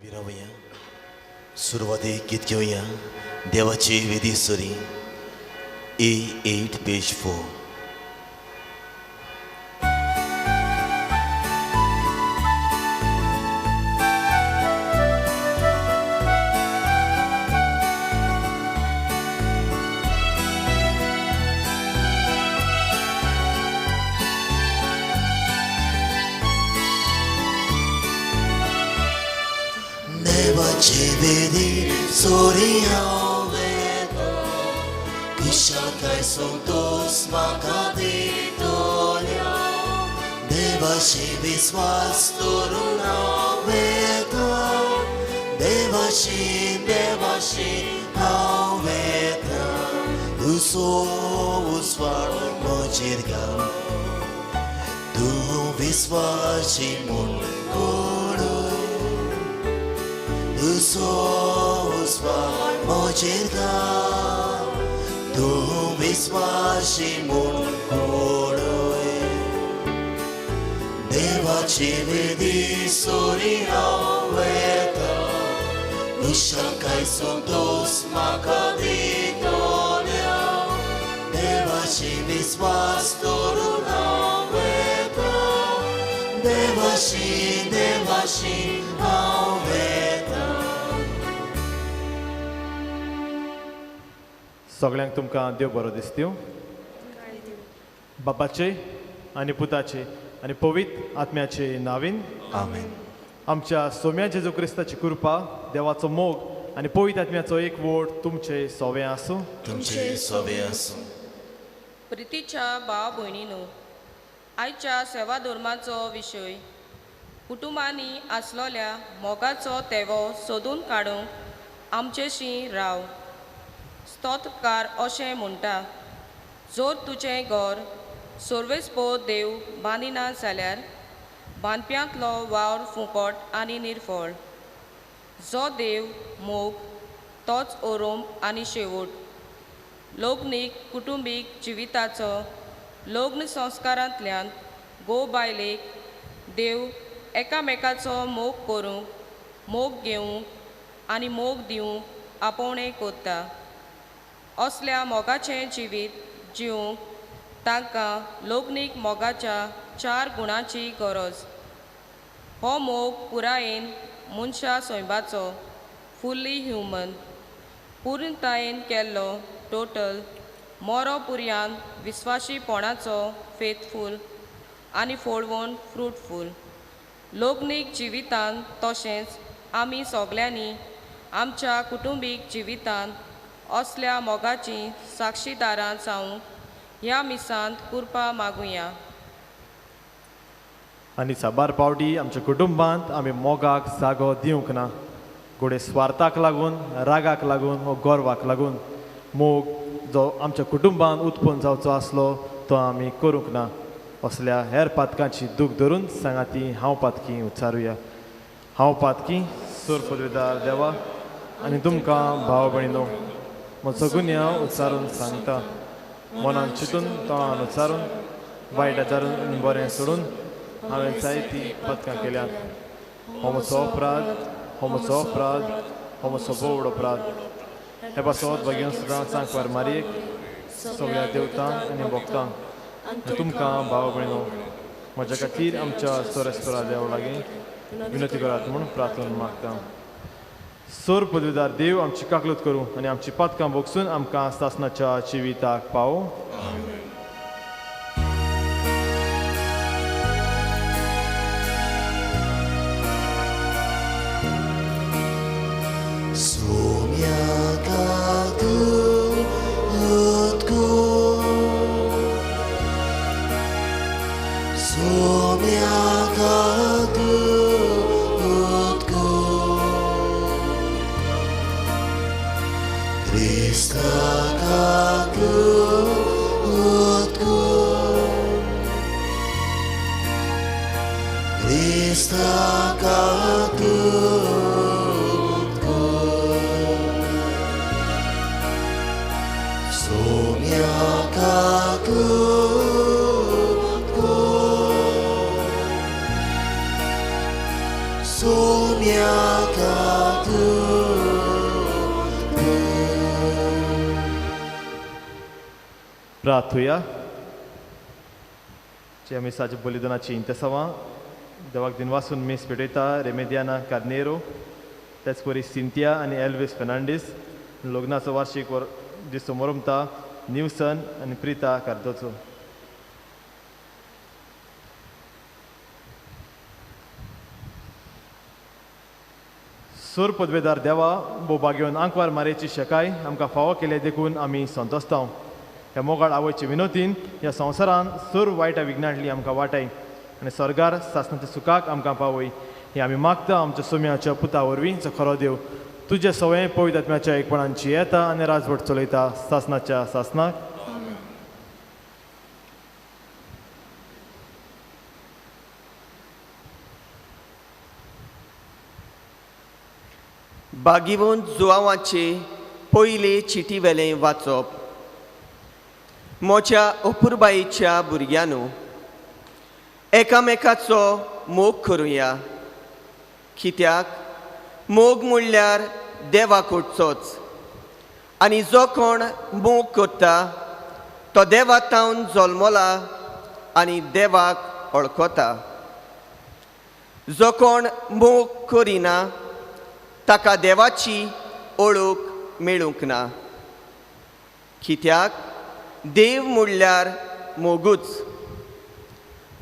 पिरावया सुरवातेक गीत घेवया देवाची वेदी सरी A8 पेज 4. देवाची वेदी सरी हांवें Ishakay sontos makaditolia Devashi viswas toruna veta Devashi haveta Uso usvar mojirgam Tu viswashi mun koru Uso usvar mojirgam Tu viswashi mun kodoe Devachi vedi sori haveta Ishakay sontos makaditolia Devachi viswas toruna veta Devashi haveta सगळ्यांक तुमकां देव बरो दीस दिवं. बापाचे आनी पुताचे आनी पवित्र आत्म्याचे नांवान आमेन. आमच्या सोम्या जेजू क्रिस्ताची कृपा देवाचो मोग आनी पवित्र आत्म्याचो एक वोट तुमचे सोवे आसूं. तुमचे सोवे आसूं. प्रितीच्या भाव भयणीनो आयच्या सेवा धर्माचो विशय कुटुंबांनी आसलोल्या मोगाचो तेवो सोदून काडूंक आमचेशी राव. स्तोत्रकार अशें म्हणटा जोर तुजें घर सोर्वेस्पो देव बांदिना जाल्यार बांदप्यांतलो वावर फुकट आनी निर्फळ. जो देव मोग तोच ओरोम आनी शेवट. लोग्नीक कुटुंबीक जिविताचो लग्न संस्कारांतल्यान गो बायलेक देव एकामेकाचो मोग करूंक मोग घेवंक आनी मोग दिवंक आपोवणें कोत्ता. असल्या मोगाचें जिवीत जिवंक तांकां लोग्नीक मोगाच्या 4 गुणांची गरज. हो मोग पुरायेन मनशा सोयबाचो फुल्ली ह्युमन पूर्णतायेन केल्लो टोटल मोरो पुर्यान विस्वाशीपणाचो फेथफूल आनी फोळवण फ्रुटफूल. लोग्नीक जिवितान तशेंच आमी सगल्यांनी आमच्या कुटुंबीक जिवितान असल्या मोगाची साक्षीदारां जावंक ह्या मिसांत कृपा मागुया. आनी साबार पावटी आमच्या कुटुंबांत आमी मोगाक जागो दिवंक ना. घोडे स्वार्थाक लागून रागाक लागून वा गोरवाक लागून मोग जो आमच्या कुटुंबांत उत्पन्न जावचो आसलो तो आमी करूंक ना. असल्या हेर पातकांची दूख धरून सांगाती हांव पातकी उच्चारुया. हांव पातकी सोर पदवीदार देवा आनी तुमकां भाव भयणीनो म्हजो गुन्या उच्चारून सांगता. मनान चिंतून तोंडान उच्चारून वायट आदारून बरें सोडून हांवें जायतीं पथकां केल्यात. हो म्हजो अपराध हो म्हजो अपराध हो म्हजो बोवड अपराध. हे पासत बगेन सुद्दां सांगपार मारयेक सगळ्या देवतांक आनी भक्तांक तुमकां भाव भयणो म्हज्या खातीर आमच्या सोरेस्परा देवा लागीं विनंती करात म्हूण प्रार्थना मागता. सोर पदवीदार देव आमची काकलूत करूं आनी आमची पातकां भोगसून आमकां सासणाच्या जिविताक पावो. Somiaka राथुया जे आमी साच्या बलिदानाची इंतसवां देवाक दिनवासून मीस पेटयता रेमेदियाना कार्नेरो तेच परी सिंथिया आनी एल्विस फेर्नांडीस लग्नाचो वार्षिक दीस समोरमता न्यूसन आनी प्रिता कार्दोचो सूर पदवेदार देवा बोबा घेवन आंकवार मारेची शेकाय आमकां फावो केले देखून आमी संतोसता ह्या मोगाळ आवयचे विनोतीन ह्या संवसारान सूर वायटा विघ्नांतली आमकां वाटाय आनी स्वर्गार सासणाच्या सुखाक आमकां पावय हे आमी मागता आमच्या सोम्याच्या पुता वरवीं जो खरो देव तुजे सवय पवित्र आत्म्याच्या एकपणांची येता आनी राजवट चलयता सासणाच्या सासनाक बागिवून जुआवांचे पयले चिटी वेलें वाचप मोच्या अपुरबायेच्या भुरग्यांनो एकामेकाचो मोग करुया कित्याक मोग म्हणल्यार देवाक ओडचोच आनी जो कोण मोग करता तो देवातावन जल्मला आनी देवाक वळखता जो कोण मोग करिना ताका देवाची ओळख मेळूंक ना कित्याक देव म्हणल्यार मोगूच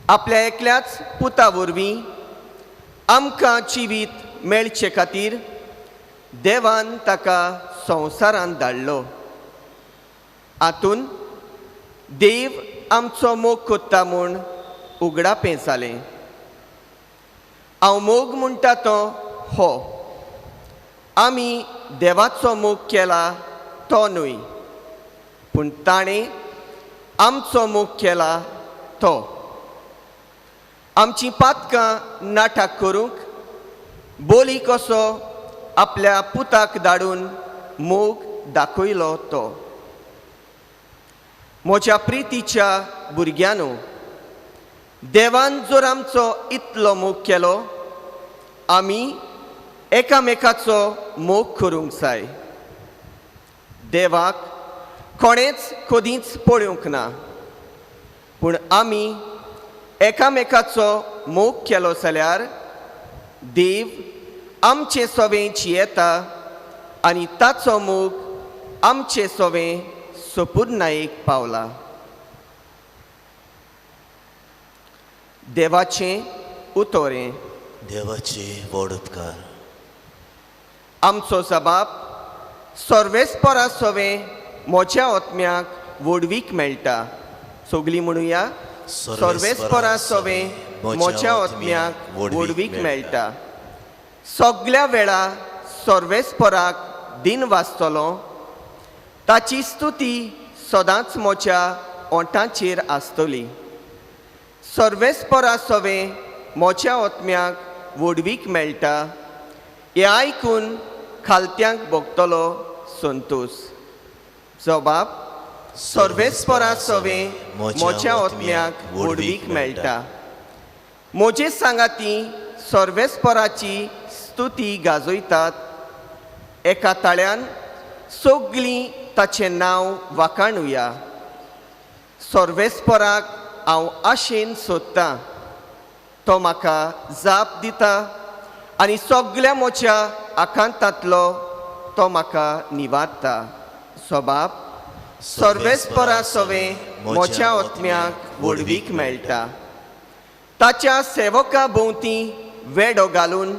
आपल्या एकल्याच पुता वरवीं आमकां जिवीत मेळचे खातीर देवान ताका संवसारांत धाडलो हातून देव आमचो मोग करता म्हूण उगडापें जालें हांव मोग म्हणटा तो हो आमी देवाचो मोग केला तो न्हय पूण ताणें आमचो मोग केला तो आमची पातकां नाटक करूंक बोली कसो आपल्या पुताक धाडून मोग दाखयलो तो म्हज्या प्रितीच्या भुरग्यांनो देवान जर आमचो इतलो मोग केलो आमी एकामेकाचो मोग करूंक जाय देवाक कोणेच कधीच पळोवंक ना पूण आमी एकामेकाचो मोग केलो जाल्यार देव आमचे सवें जियेता आनी ताचो मोग आमचे सवें संपूर्णायेक पावला देवाचें उतोरें देवाचे व्हड उपकार आमचो जबाब सर्वेस्परा सवें मोच्या आत्म्याक वडवीक मेळटा सगळीं म्हणुया सर्वेस्परा सवें मोच्या आत्म्याक वडवीक मेळटा सगळ्या वेळा सर्वेस्पराक दिन वाचतलो ताची स्तुती सदांच मोच्या ओंठांचेर आसतली सर्वेस्परा सवें मोच्या आत्म्याक वडवीक मेळटा हें आयकून खालत्यांक भोगतलो संतोश जबाब सर्वेस्परा सवें मोच्या आत्म्याक वडवीक मेळटा म्हजे सांगाती सर्वेस्पराची स्तुती गाजयतात एका ताळ्यान सगळीं ताचें नांव वाखाणुया सर्वेस्पराक हांव आशेन सोदतां तो म्हाका जाप दिता आनी सगळ्या मोच्या आकांतांतलो तो म्हाका निवारता सबाब सर्वेस्परा सवें मोच्या आत्म्याक वडवीक मेळटा ताच्या सेवका भोंवती वेडो घालून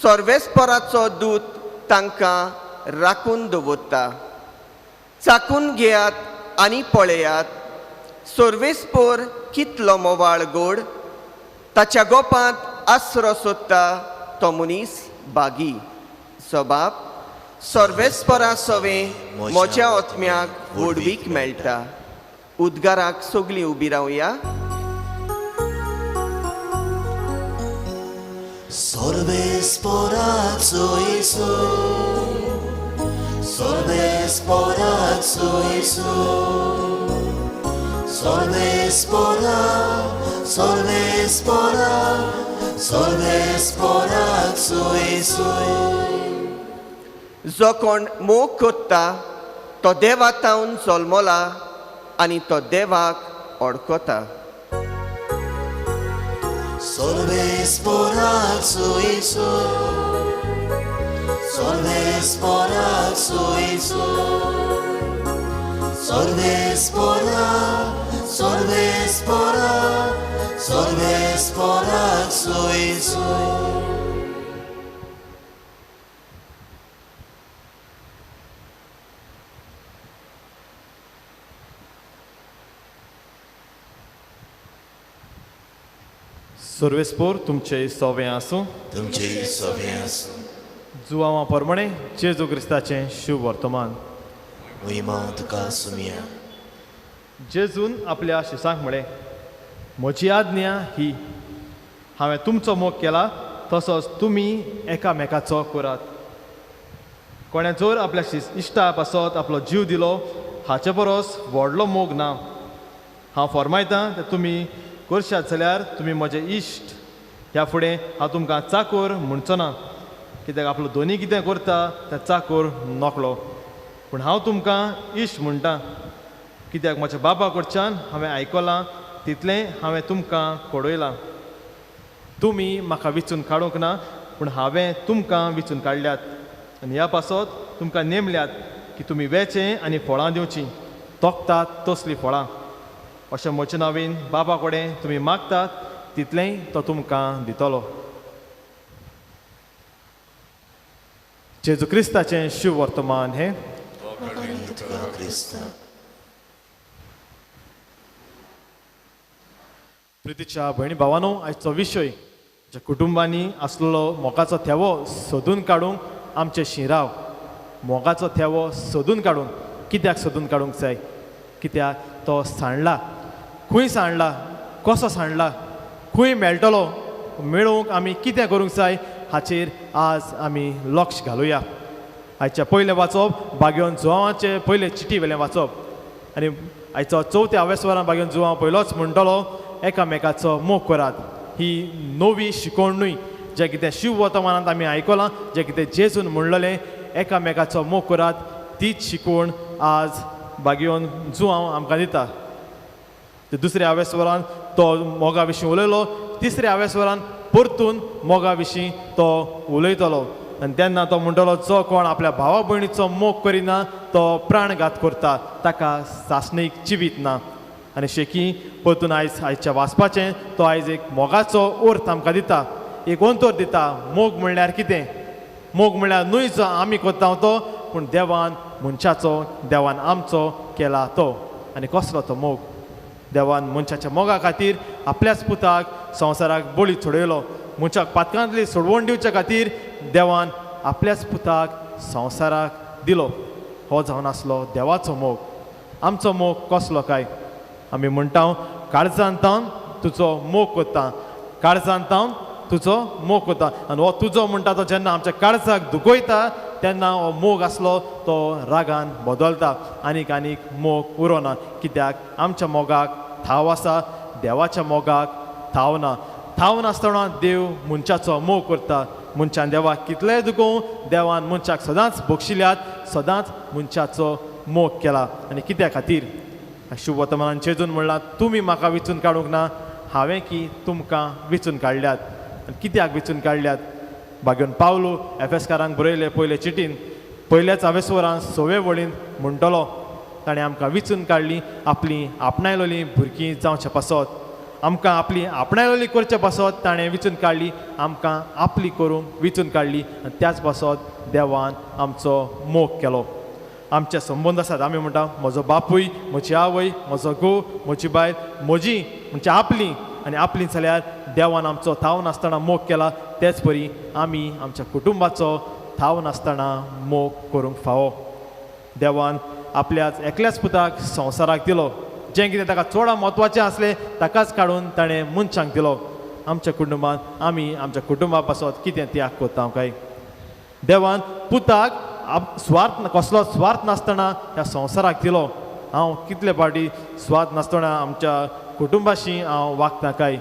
सर्वेस्पराचो दूत तांकां राखून दवरता चाकून घेयात आनी पळयात सर्वेस्पर कितलो मोवाळ गोड ताच्या गोपांत आसरो सोदता तो मनीस बागी सबाब सर्वेस्परा सवें मोच्या आत्म्याक वडवीक मेळटा उद्गाराक सगळीं उबी रावया सर्वेस्पराचो येसू सर्वेस्पराचो येसू सर्वेस्परा सर्वेस्परा सर्वेस्पराचो येसू जो कोण मोग करता तो देवातावन जल्मला आनी तो देवाक ओळखता. Solves por Jesu, solves por Jesu, solves por Jesu. सर्वेस्पोर तुमचे सोवे आसूं. तुमचे सोबे आसूं. जुवांवा प्रमाणे जेजू क्रिस्ताचें शुभ वर्तमान. मुहिमा तुका सुमिया. जेजून आपल्या शिसांक म्हळें, म्हजी आज्ञा ही, हांवें तुमचो मोग केला तसोच तुमी एकामेकाचो करात. कोणें जर आपल्या इश्टा पासत आपलो जीव दिलो हाचे परस व्हडलो मोग ना. हांव फरमायतां तें तुमी करशात जाल्यार तुमी म्हजे इश्ट. ह्या फुडें हांव तुमकां चाकोर म्हणचो ना, कित्याक आपलो दोनी कितें करता तें चाकोर नकळो. पूण हांव तुमकां इश्ट म्हणटा, कित्याक म्हज्या बाबा कडच्यान हांवें आयकलां तितलें हांवें तुमकां कळयलां. तुमी म्हाका विचून काडूंक ना, पूण हांवें तुमकां विचून काडल्यात. आनी ह्या पासत तुमकां नेमल्यात की तुमी वेचें आनी फळां दिवचीं, तोखतात तसलीं फळां. अशें म्हजे नांवेन बाबा कडेन तुमी मागतात तितलेंय तो तुमकां दितलो. जेजू क्रिस्ताचें शुभ वर्तमान हें. तुका क्रिस्त. प्रितीच्या भयणी भावानो, आयचो विशय ज्या कुटुंबांनी आसलेलो मोगाचो थेवो सोदून काडूंक आमचे शिराव. मोगाचो थेवो सोदून काडूंक कित्याक सोदून काडूंक जाय? कित्याक तो सांडला. खंय सांडला, कसो सांडला, खंय मेळटलो, मेळोवंक आमी कितें करूंक जाय हाचेर आज आमी लक्ष घालुया. आयच्या पयलें वाचप बागेवन जुवांवाचें पयलें चिटी वेलें वाचप. आनी आयचो 4थ्या आवेस्वरान बागेवन जुवांव पयलोच म्हणटलो एकामेकाचो मोग करात. ही नवी शिकोवण न्हय, जें कितें शिव वर्तमानांत आमी आयकलां, जें कितें जेजून म्हणलेलें एकामेकाचो मोग करात, तीच शिकोवण आज बागेवन जुवांव आमकां दिता. दुसऱ्या आवेस्वरान तो मोगा विशीं उलयलो, तिसऱ्या आवेस्वरान परतून मोगा विशीं तो उलयतलो. आनी तेन्ना तो म्हणटलो जो कोण आपल्या भावा भयणीचो मोग करिना तो प्राणघात करता, ताका सासणीक जिवीत ना. आनी शेकी परतून आयच्या वाचपाचें तो आयज एक मोगाचो अर्थ आमकां दिता, एक अंतर दिता. मोग म्हणल्यार कितें? मोग म्हणल्यार न्हय जो आमी करता तो, पूण देवान मनशाचो, देवान आमचो केला तो. आनी कसलो तो मोग? देवान मनशाच्या मोगा खातीर आपल्याच पुताक संवसाराक बळी चडयलो. मनशाक पातकांतली सोडवण दिवचे खातीर देवान आपल्याच पुताक संवसाराक दिलो. हो जावन आसलो देवाचो मोग. आमचो मोग कसलो काय? आमी म्हणटा काळजांत तुजो मोग कोत्ता, काळजांत तुजो मोग कोत्ता. आनी हो तुजो म्हणटा तो जेन्ना आमच्या काळजाक दुखयता तेन्ना हो मोग आसलो तो रागान बदलता. आनीक मोग उरोना, कित्याक आमच्या मोगाक थाव आसा, देवाच्या मोगाक थाव ना. थाव नासतना देव मनशाचो मोग करता. मनशान देवाक कितलेंय दुखोवं देवान मनशाक सदांच बक्षिल्ल्यात, सदांच मनशाचो मोग केला. आनी कित्या खातीर? शुभ वर्तमानान जेजून म्हणलां तुमी म्हाका विचून काडूंक ना, हांवें की तुमकां विचून काडल्यात. आनी कित्याक विचून काडल्यात? बागेवन पावलो एफेसकारांक बरयले पयले चिटीन पयल्याच आवेस्वरान 6वे वळीन म्हणटलो ताणें आमकां विचून काडली आपली आपणायलोली भुरगीं जावचे पासत. आमकां आपली आपणायलोली करचे पासत ताणें विचून काडली, आमकां आपली करूंक विचून काडली. आनी त्याच पासत देवान आमचो मोग केलो. आमचे संबंद आसात, आमी म्हणटा म्हजो बापूय, म्हजी आवय, म्हजो घोव, म्हजी बायल, म्हजी म्हणजे आपली. आनी आपली जाल्यार देवान आमचो थाव नासतना मोग केला. तेच परी आमी आमच्या कुटुंबाचो थाव नासतना मोग करूंक फावो. देवान आपल्याच एकल्याच पुताक संवसाराक दिलो. जें कितें ताका चड म्हत्वाचें आसलें ताकाच काडून ताणें मनशांक दिलो. आमच्या कुटुंबांत आमी आमच्या कुटुंबा पासत कितें त्याग कोत्ता काय? देवान पुताक स्वार्थ कसलो स्वार्थ नासतना ह्या संवसाराक दिलो. हांव कितले फावटी स्वार्थ नासतना आमच्या कुटुंबाशी हांव वागता काय?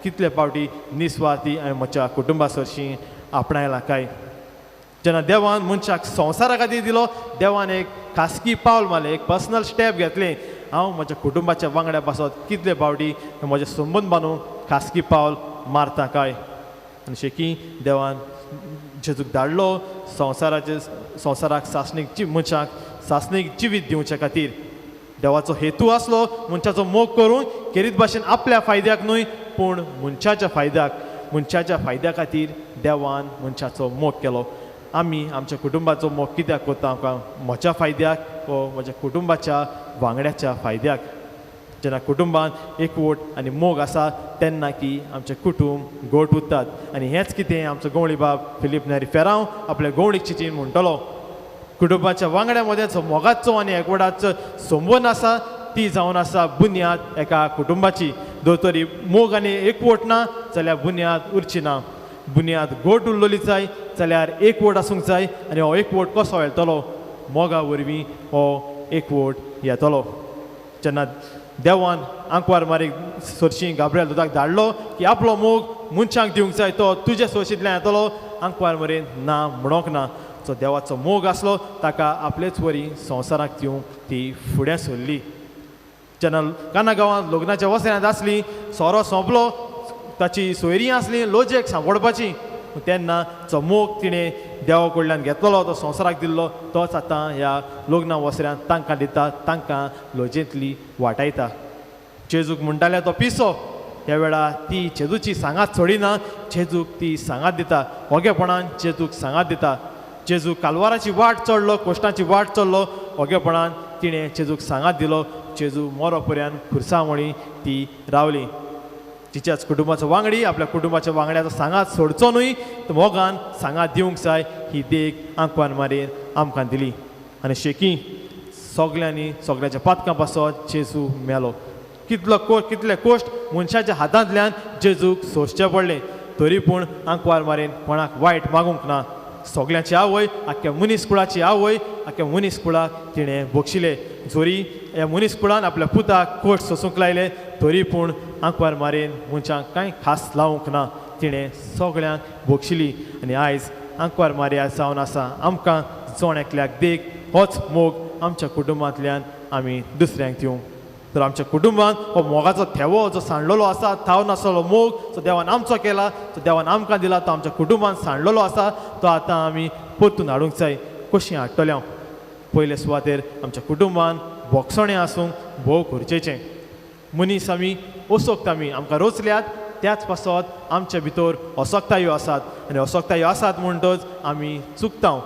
कितले फावटी निस्वार्थी हांवें म्हज्या कुटुंबा सरशी आपणायलां काय? जेन्ना देवान मनशाक संवसारा खातीर दिलो, देवान एक खासगी पावल मारलें, एक पर्सनल स्टेप घेतलें हांव म्हज्या कुटुंबाच्या वांगड्या पासत कितले फावटी म्हजे संबंद बांदूंक खासगी पावल मारता काय आनी शेकी देवान जेजूक धाडलो संवसाराक मनशाक सासणीक जिवीत दिवचे खातीर देवाचो हेतू आसलो मनशाचो मोग करून खेरीत भाशेन आपल्या फायद्याक न्हय पूण मनशाच्या फायद्या खातीर देवान मनशाचो मोग केलो आमी आमच्या कुटुंबाचो मोग कित्याक करता आमकां म्हज्या फायद्याक वा म्हज्या कुटुंबाच्या वांगड्याच्या फायद्याक जेन्ना कुटुंबान एकवट आनी मोग आसा तेन्ना की आमचें कुटुंब घोट उरतात आनी हेंच कितें आमचो गवळी बाब फिलीप नेरी फेरांव आपल्या गवळीक चिंतून म्हणटलो कुटुंबाच्या वांगड्या मदें जो मोगाचो आनी एकवटाचो संबंद आसा ती जावन आसा बुन्याद एका कुटुंबाची जर तरी मोग आनी एकवट ना जाल्यार बुन्याद उरची ना बुन्याद घोट उरलोली जाय जाल्यार एकवट आसूंक जाय आनी हो एकवट कसो येतलो मोगा वरवीं हो एकवट येतलो जेन्ना देवान आंकवार मारीक सरशी गाब्रिएल दुदाक धाडलो की आपलो मोग मनशांक दिवंक जाय तो तुज्या सोयशींतल्यान येतलो आंकवार मरेन ना म्हणोंक ना जो देवाचो मोग आसलो ताका आपलेच वरी संवसाराक दिवंक ती फुडें सरली जेन्ना काना गांवांत लग्नाच्या वसऱ्यांत आसली सोरो सोंपलो ताची सोयरीं आसली लोजयेक सांपडपाची तेन्ना जो मोग तिणें देवा कडल्यान घेतलो तो संवसाराक दिल्लो तोच आतां ह्या लग्ना वसऱ्यांत तांकां दिता तांकां लोजयेंतली वाटायता जेजूक म्हणटाले तो पिसो ह्या वेळार ती जेजूची सांगात सोडिना जेजूक ती सांगात दिता ओगेपणान जेजूक सांगात दिता जेजू कालवाराची वाट चडलो कोश्टांची वाट चडलो ओगेपणान तिणें जेजूक सांगात दिलो जेजू मरो पर्यंत खुर्सावळी ती रावली तिच्याच कुटुंबाचो वांगडी आपल्या कुटुंबाच्या वांगड्याचो सांगात सोडचो न्हय तर मोगान सांगात दिवंक जाय ही देख आंकवान मारेन आमकां दिली आनी शेकी सगळ्याच्या पातकां पासत जेजू मेलो कितले कोश्ट मनशाच्या हातांतल्यान जेजूक सोंसचें पडलें तरी पूण आंकवार मारेन कोणाक वायट मागूंक ना सगळ्यांची आवय आख्या मनीस कुळाची आवय आख्या मनीस कुळाक तिणें बक्षिले जोरी ह्या मनीस कुळान आपल्या पुताक कोश्ट सोंसूंक लायले तरी पूण आंकवार मारेन मनशांक कांय खास लावंक ना तिणें सगळ्यांक बक्षिली आनी आयज आंकवार मार्या जावन आसा आमकां जोण एकल्याक देख होच मोग आमच्या कुटुंबांतल्यान आमी दुसऱ्यांक दिवंक तर आमच्या कुटुंबान हो मोगाचो थेवो जो सांडलेलो आसा थाव नासलो मोग जो देवान आमचो केला जो देवान आमकां दिला तो आमच्या कुटुंबान सांडलेलो आसा तो आतां आमी परतून हाडूंक जाय कशीं हाडटले हांव पयले सुवातेर आमच्या कुटुंबान बोगसणें आसूंक भोव गरजेचें मनीस आमी असोक्तामी आमकां रोचल्यात त्याच पासत आमच्या भितर असोक्तायो आसात आनी असोक्तायो आसात म्हणटच आमी चुकता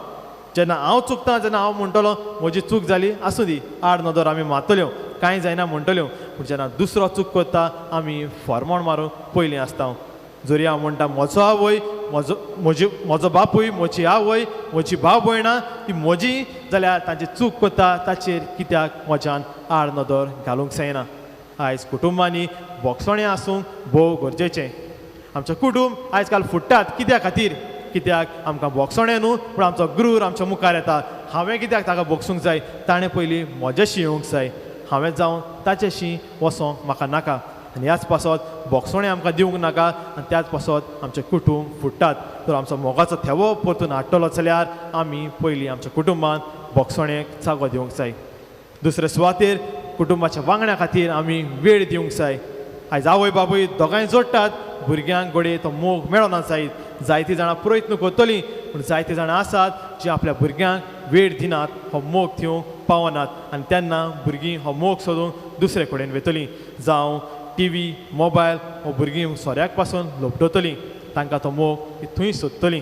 जेन्ना हांव चुकता जेन्ना हांव म्हणटलो म्हजी चूक जाली आसूं दी आड नदर आमी मारतल्यो कांय जायना म्हणटल्यो पूण जेन्ना दुसरो चूक करता आमी फॉर्मोण मारूंक पयलीं आसता जरी हांव म्हणटा म्हजो आवय म्हजो बापूय म्हजी आवय म्हजी भाव भयणां ती म्हजी जाल्यार तांची चूक करता ताचेर कित्याक म्हज्यान आड नदर घालूंक जायना आयज कुटुंबांनी बोगसणें आसूंक भोव गरजेचें आमचें कुटूंब आयज काल फुट्टात कित्या खातीर कित्याक आमकां बोगसणें न्हू पूण आमचो गुरूर आमच्या मुखार येता हांवें कित्याक ताका बोगसूंक जाय ताणें पयलीं म्हज्याशी येवंक जाय हांवें जावन ताचेशी वचोंक म्हाका नाका आनी ह्याच पासत बोगसणें आमकां दिवंक नाका आनी त्याच पासत आमचें कुटूंब फुट्टात तर आमचो मोगाचो थेवो परतून हाडटलो जाल्यार आमी पयलीं आमच्या कुटुंबान बोगसणेक जागो दिवंक जाय दुसरे सुवातेर कुटुंबाच्या वांगड्या खातीर आमी वेळ दिवंक जाय आयज आवय बापूय दोगांय जोडटात भुरग्यांक गोडे तो मोग मेळना जायत जायतीं जाणां प्रयत्न करतलीं पूण जायतीं जाणां आसात जी आपल्या भुरग्यांक वेळ दिनात हो मोग दिवंक पावनात आनी तेन्ना भुरगीं हो मोग सोदूंक दुसरे कडेन वेतलीं जावं टीव्ही मोबायल हो भुरगीं सोऱ्याक पासून लोपटतलीं तांकां तो मोग थंय सोदतलीं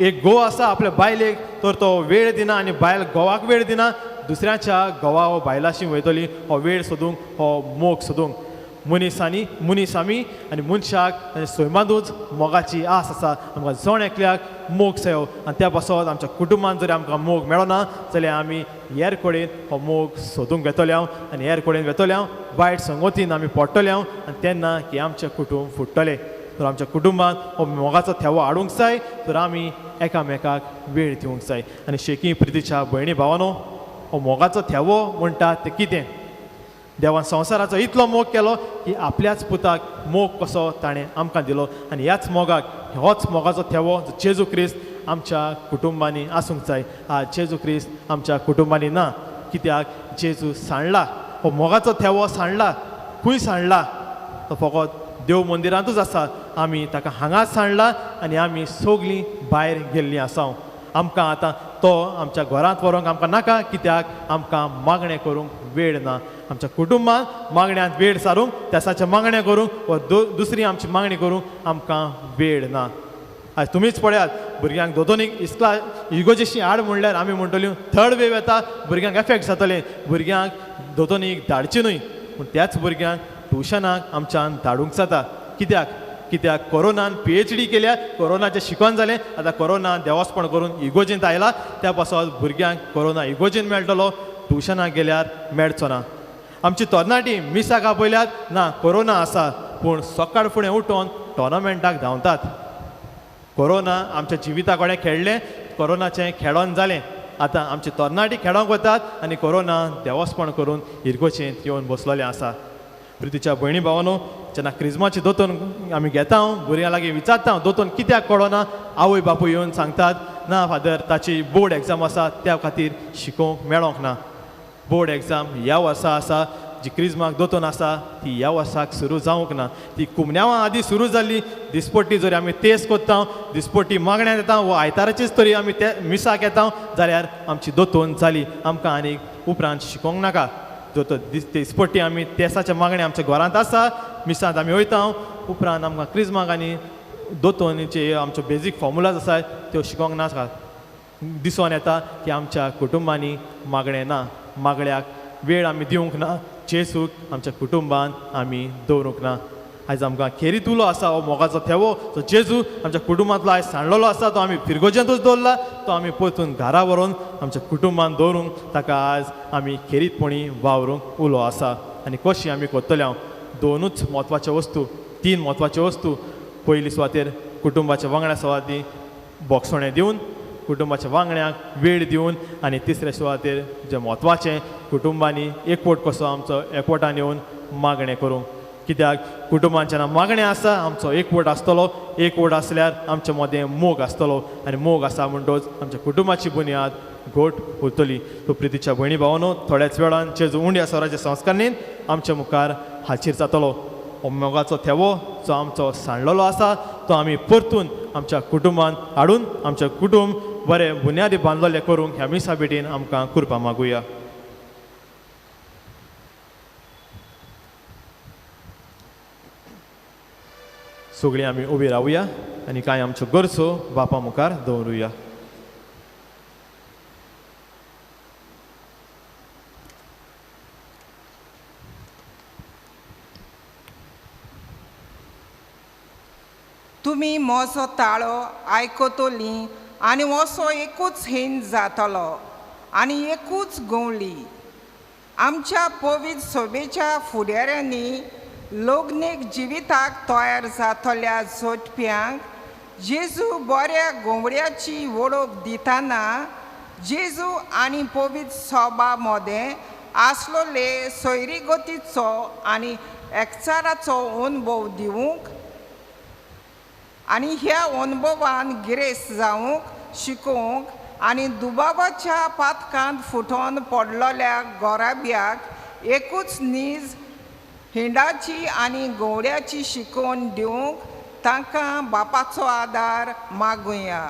एक घोव आसा आपल्या बायलेक तर तो वेळ दिना आनी बायल घोवाक वेळ दिना दुसऱ्याच्या घोवा वा बायलाशी वयतली हो वेळ सोदूंक हो मोग सोदूंक मनीस आमी आनी मनशाक सैमादूच मोगाची आस आसा आमकां जण एकल्याक मोग जायो आनी त्या पासत आमच्या कुटुंबान जर आमकां मोग मेळना जाल्यार आमी हेर कडेन हो मोग सोदूंक वेतले हांव आनी हेर कडेन वेतले हांव वायट संगतीन आमी पडटले हांव आनी तेन्ना की आमचें कुटूंब फुट्टलें तर आमच्या कुटुंबान हो मोगाचो थेवो हाडूंक जाय तर आमी एकामेकाक वेळ दिवंक जाय आनी शेकी प्रितीच्या भयणी भावानो हो मोगाचो थेवो म्हणटा तें कितें देवान संवसाराचो इतलो मोग केलो की आपल्याच पुताक मोग कसो ताणें आमकां दिलो आनी ह्याच मोगाक होच मोगाचो थेवो जेजू क्रिस्त आमच्या कुटुंबांनी आसूंक जाय आज जेजू क्रिस्त आमच्या कुटुंबांनी ना कित्याक जेजू सांडला हो मोगाचो थेवो सांडला खंय सांडला तो फकत देव मंदिरांतूच आसा आमी ताका हांगाच सांडला आनी आमी सगळीं भायर गेल्लीं आसा आमकां आतां तो आमच्या घरांत व्हरूंक आमकां नाका कित्याक आमकां मागणें करूंक वेळ ना आमच्या कुटुंबांत मागण्यांत वेळ सारूंक त्यासाचें मागणें करूंक वा दुसरी आमची मागणी करूंक आमकां वेळ ना आयज तुमीच पळयात भुरग्यांक दोतोनीक इस्कला इगोजेशी आड म्हणल्यार आमी म्हणटल्यो थर्ड वेव येता भुरग्यांक एफेक्ट जातले भुरग्यांक दोतोनीक धाडची न्हय पूण त्याच भुरग्यांक ट्युशनाक आमच्यान धाडूंक जाता कित्याक कोरोनान PhD केल्या कोरोनाचें शिकवण जालें आतां कोरोना देवस्पण करून इगोजींत आयला त्या पासत भुरग्यांक कोरोना इगोजीन मेळटलो ट्युशनाक गेल्यार मेळचो ना आमची तरणाटी मिसाक आपयल्यात ना कोरोना आसा पूण सकाळ फुडें उठोवन टोर्नामेंटाक धांवतात कोरोना आमच्या जिविता कडेन खेळ्ळें कोरोनाचें खेळोन जालें आतां आमची तरणाटी खेळोंक वतात आनी कोरोना देवस्पण करून इरगोचेंत येवन बसलेलें आसा प्रितीच्या भयणी भावानो जेन्ना क्रिस्माची दोतोन आमी घेता भुरग्यां लागीं विचारता दोतोन कित्याक कळना आवय बापूय येवन सांगतात ना फादर ताची बोर्ड एग्जाम आसा त्या खातीर शिकोवंक मेळोंक ना बोर्ड एग्जाम ह्या वर्सा आसा जी क्रिस्माक दोतोन आसा ती ह्या वर्साक सुरू जावंक ना ती कुमन्यावां आदीं सुरू जाल्ली दिसपट्टी जरी आमी तेस कोत्ता दिसपट्टी मागण्यांत येता वो आयताराचीच तरी आमी ते मिसाक येता जाल्यार आमची दोतोन जाली आमकां आनीक उपरांत शिकोवंक नाका दिसपट्टी आमी तेसाच्या मागणी आमच्या घरांत आसा मिसांत आमी वयता उपरांत आमकां क्रिस्माक आनी दोतोनीचे आमच्यो बेजीक फॉर्मुलाज आसात त्यो शिकोवंक नाका दिसून येता की आमच्या कुटुंबांनी मागणें ना मागण्याक वेळ आमी दिवंक ना जेसूक आमच्या कुटुंबांत आमी दवरूंक ना आयज आमकां खेरीत उलो आसा हो मोगाचो थेवो तो जेजू आमच्या कुटुंबांतलो आयज सांडलेलो आसा तो आमी फिरगोजेंतूच दवरला तो आमी परतून घरा व्हरून आमच्या कुटुंबांत दवरूंक ताका आज आमी खेरीतपणी वावरूंक उलो आसा आनी कशी आमी कोत्तले हांव दोनूच म्हत्वाच्यो वस्तू 3 म्हत्वाच्यो वस्तू पयली सुवातेर कुटुंबाच्या वांगड्या सुवाती बोगसोणें दिवन कुटुंबाच्या वांगड्यांक वेळ दिवन आनी तिसरे सुवातेर जें म्हत्वाचें कुटुंबांनी एकवट कसो आमचो एकवटान येवन मागणें करूंक कित्याक कुटुंबान जेन्ना मागणें आसा आमचो एकवट आसतलो एकवट आसल्यार आमचे मदें मोग आसतलो आनी मोग आसा म्हणटच आमच्या कुटुंबाची बुनयाद घोट उरतली तो प्रितीच्या भयणी भावानो थोड्याच वेळान जेजू उंड्या स्वराच्या संस्कारणीन आमच्या मुखार हाजीर जातलो हो मोगाचो थेवो जो आमचो सांडलेलो आसा तो आमी परतून आमच्या कुटुंबान हाडून आमचें कुटुंब बरें बुन्यादी बांदलेलें करूंक ह्या मिसा बेटीन आमकां कृपा मागुया सगळीं आमी उबी रावया आनी कांय आमच्यो गरजो बापा मुखार दवरुया तुमी म्हजो ताळो आयकतली आनी असो एकूच हिंद जातलो आनी एकूच गवळी आमच्या पवित्र सभेच्या फुडाऱ्यांनी लग्नीक जिविताक तयार जातल्या जोडप्यांक जेजू बऱ्या गोंवड्याची वळख दितना जेजू आनी पवित्र सभा मदें आसलोले सोयरीगतीचो आनी एकचाराचो अनुभव दिवंक आनी ह्या अनुभवान गिरेस्त जावंक शिकोवंक आनी दुबावाच्या पातकांत फुटोन पडलेल्या गोराब्याक एकूच नीज हिंडाची आनी गवड्याची शिकवण दिवंक तांकां बापाचो आदार मागुया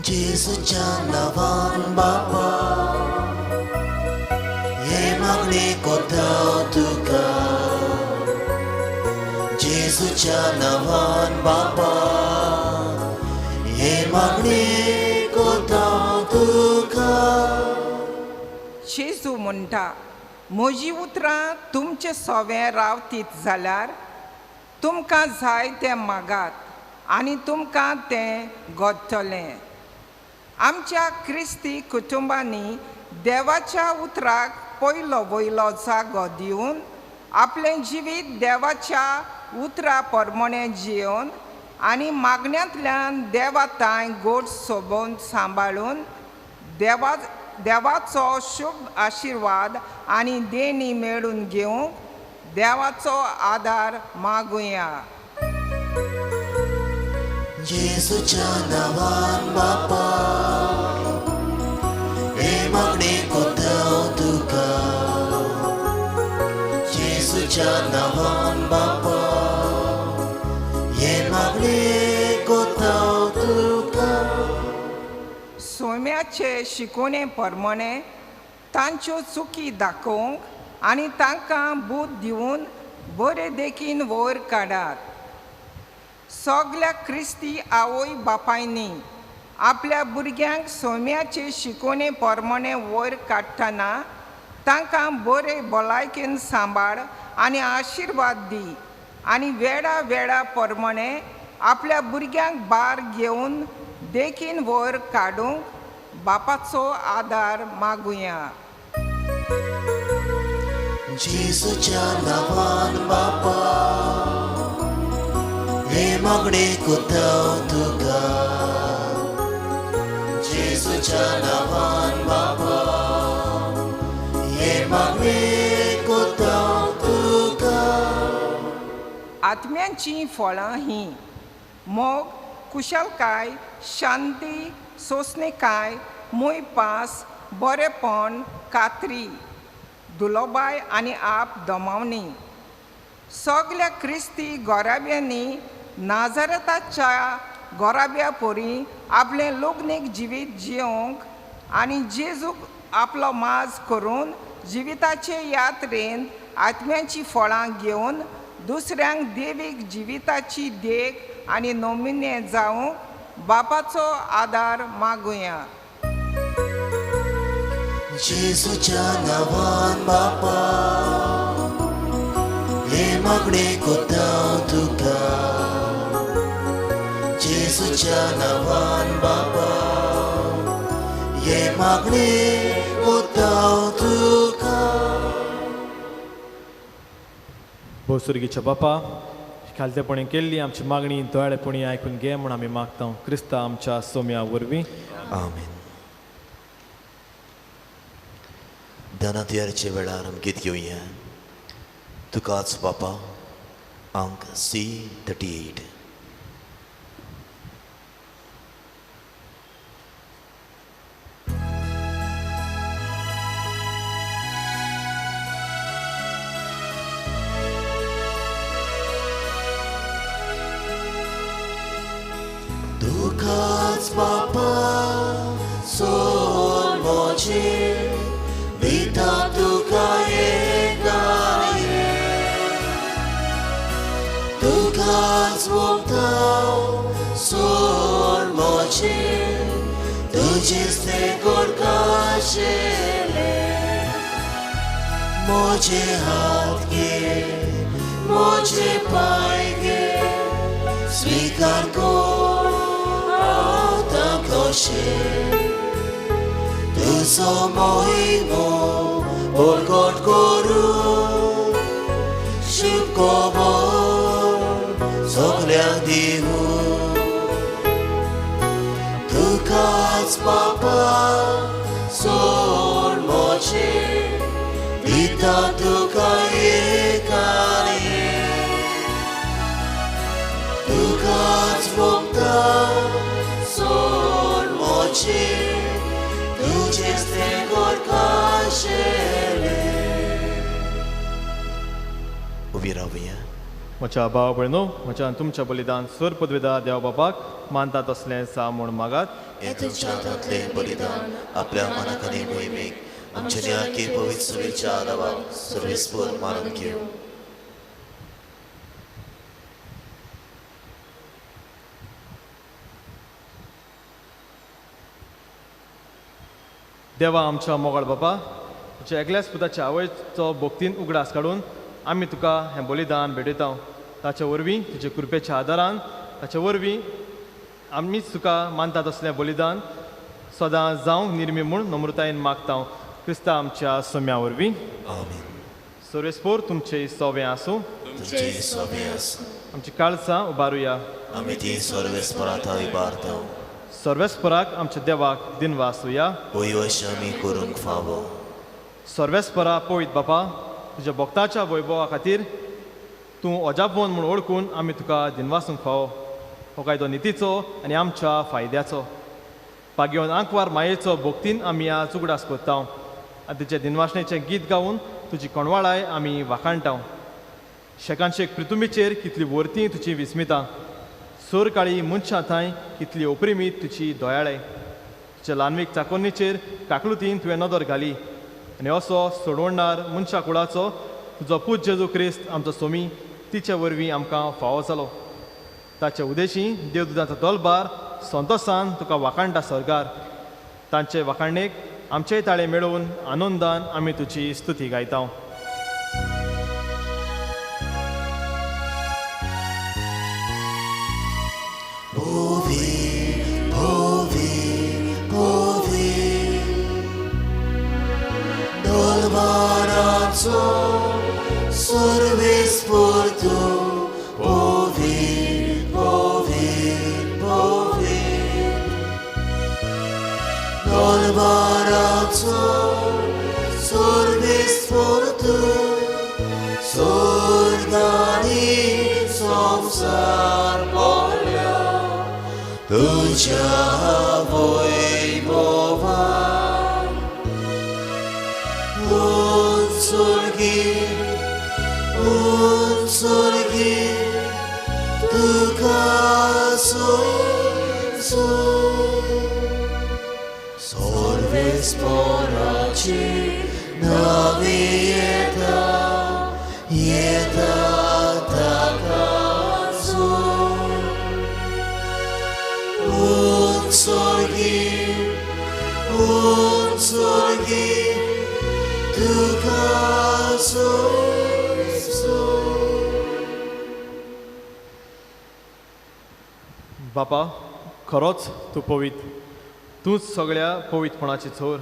जेजूच्या नांवान बापा हे मागणी कोत्ता तुका जेजूच्या नांवान बापा हे मागणी कोत्ता तुका जेजू म्हणटा म्हजी उतरां तुमचे सवे रावतीत जाल्यार तुमकां जाय तें मागात आनी तुमकां तें घडटलें आमच्या क्रिस्ती कुटुंबांनी देवाच्या उतराक पयलो वयलो जागो दिवन आपलें जिवीत देवाच्या उतरा प्रमाणें जियोवन आनी मागण्यांतल्यान देवाताय गोड सोबोवन सांबाळून देवाचो शुभ आशिर्वाद आनी देणी मेळून घेवंक देवाचो आदार मागुया जेजूच्या नांवान बापा हे मागणी कोत्ता तुका जेजूच्या नांवान बापा हे मागणे कोता तुका सोम्याचे शिकोवणे प्रमाणे तांच्यो चुकी दाखोवंक आनी तांकां बूद दिवन बरे देखीन वयर काडात. सगल्या क्रिस्ती आवय बापायनी आपल्या भुरग्यांक सोम्याचे शिकोवणे प्रमाणे वयर काडटना तांकां बरे भलायकेन सांबाळ आनी आशिर्वाद दी आनी वेळा वेळा प्रमाणे आपल्या भुरग्यांक बार घेवन देखीन वयर काडूंक बापाचो आदार मागुया. जेजूच्या नांवान बापा हे मागणे कोता तुका जेजूच्या नांवान बापा हे मागणे कोता तुका. आत्म्यांची फळां ही मोग, कुशलकाय, शांती, सोंसणेकाय, मोयपास, बरेपण, कात्री, दुलोबाय आनी आप दमावणी. सगल्या क्रिस्ती गोराब्यांनी नाजारेताच्या गोराब्या परी आपलें लग्नीक जिवीत जियोंक आनी जेजूक आपलो माज करून जिविताचे यात्रेन आत्म्यांची फळां घेवन दुसऱ्यांक देवीक जिविताची देख आनी नमुने जावंक बापाचो आदार मागुया. जेजूच्या नांवान बापा हे मागणे कोता तुका जेजूच्या नांवान बापा हे मागणे कोता तुका. भोवसुर्गीच्या बापा खालतेपणी केल्ली आमची मागणी दोळेपणी आयकून घे म्हूण आमी मागता. क्रिस्ता आमच्या सोम्या वरवीं आमेन. दानात्यारचे वेळार आमी गीत घेवया. तुकाच बापा अंक C38. तुकाच बापा सोल मोचे विता तुका येगाये तुकाच वोगताव सोल मोचे तुझेच ते गोडकाशेले. मोजे हात घे मोजे पाय घे स्वीकार कर तुझो मोहिमो बोलगोट करू शुभ खबर सगळ्यांक दिवू. तुकाच बापा सोड मोचे दिता तुका एकाने तुकाच भोगता सोड मोचे तुझेच ते गोडकाशेले. उभी रावया. म्हज्या भाव भयणो म्हज्या तुमच्या बलिदान स्वर पदवेदार देवा बापाक मानतात असलें सा म्हूण मागात. हे तुमच्या हातांतले बलिदान आपल्या मनाक आनी मोहिमेक आमच्या न्याकी पवित्र सभेच्या आदाराक सर्वेस्पर मानून घेव. देवा आमच्या मोगाळ बापा तुज्या एकल्याच पुताच्या आवयचो भोगतीन उगडास काडून आमी तुका हें बलिदान भेटयता. ताचे वरवीं तुजे कृपेच्या आदारान ताचे वरवीं आमीच तुका मानतात असलें बलिदान सदां जावंक निर्मी म्हूण नम्रतायेन मागता. क्रिस्ता आमच्या सोम्या वरवीं आमेन. सर्वेस्पोर तुमचें सोवें आसूं. तुमचे सोबे आसूं. आमची काळजां उबारुया. आमी ती सर्वेस्परांत इबारता. सर्वेस्पराक आमच्या देवाक दिनवासुया. वयवश आमी करूंक फावो. सर्वेस्परा पळयत बापा तुज्या भक्ताच्या वैभवा खातीर तूं अजापवन म्हूण ओळखून आमी तुका दिनवासूंक फावो. हो कायदो नितीचो आनी आमच्या फायद्याचो. पागेवन आंकवार मायेचो भोगतीन आमी आज उगडास कोत्ता आनी तुजे दिनवासणेचें गीत गावन तुजी कोणवाळाय आमी वाखाणटा. शेकांशेक पृथुंबीचेर कितली वर्ती तुजी विस्मिता, सोर काळी मनशां थंय कितली ओप्रिमीत तुजी दोयाळे. तुज्या ल्हानवीक चाकोन्नीचेर काकलुतीन तुवें नदर घाली आनी असो सोडवणार मनशा कुळाचो तुजो पूज जेजू क्रिस्त आमचो सोमी तिच्या वरवीं आमकां फावो जालो. ताचे उदेशी देवदुतांचो दलबार संतोसान तुका वाखाणटा सरकार. तांचे वाखाणणेक आमचेय ताळे मेळोवन आनंदान आमी तुजी स्तुती गायता. Dolvarazo, sorves por tu povir, povir, povir. Dolvarazo, sorves por tu, sorgani somsar polya, tuja vojvova. Unsorgi, tuka sorves poraci navieta, yeta takaso. Unsorgi, tuka बापा, खरोच तूं पवित. तूंच सगळ्या पवितपणाची चोर.